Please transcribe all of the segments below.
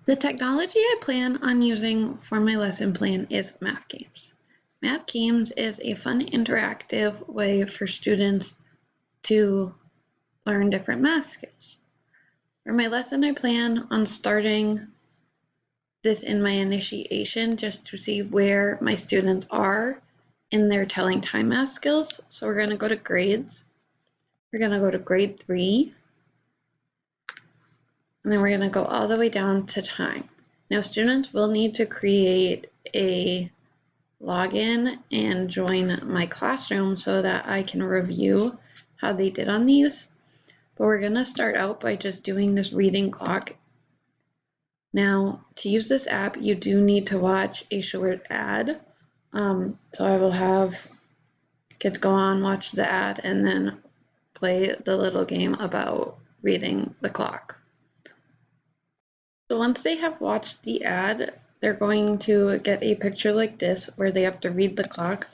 The technology I plan on using for my lesson plan is math games. Math games is a fun interactive way for students to learn different math skills. For my lesson, I plan on starting this in my initiation just to see where my students are in their telling time math skills. So we're going to go to grades. We're going to go to grade 3. And then we're going to go all the way down to time. Now, students will need to create a login and join my classroom so that I can review how they did on these. But we're going to start out by just doing this reading clock. Now, to use this app, you do need to watch a short ad. So I will have kids go on, watch the ad, and then play the little game about reading the clock. So once they have watched the ad, they're going to get a picture like this where they have to read the clock,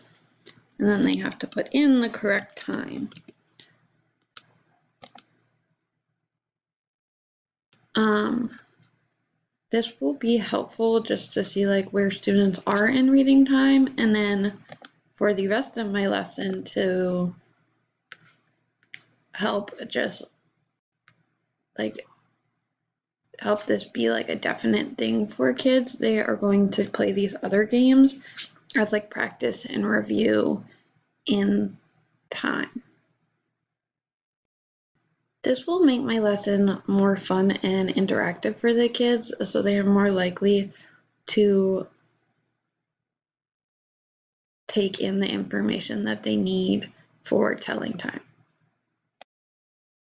and then they have to put in the correct time. This will be helpful just to see like where students are in reading time, and then for the rest of my lesson to help just like help this be like a definite thing for kids, they are going to play these other games as like practice and review in time. This will make my lesson more fun and interactive for the kids, so they are more likely to take in the information that they need for telling time.